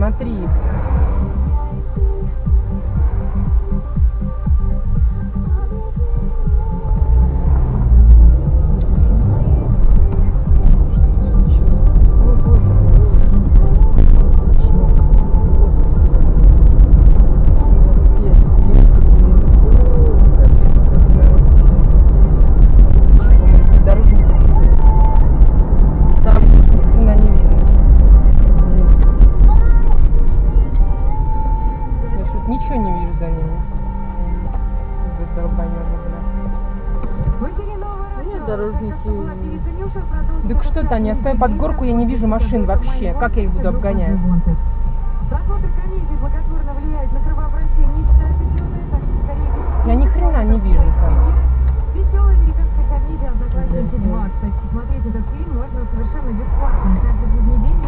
смотри. Ничего не вижу за ними. Нет, дорожники. Так что-то они, оставив под горку, я не вижу машин вообще. Как я их буду обгонять? Я ни хрена не вижу там. Веселая американская комедия «Заклятие 2». Кстати, смотреть этот фильм можно совершенно бесплатно. Каждый будний день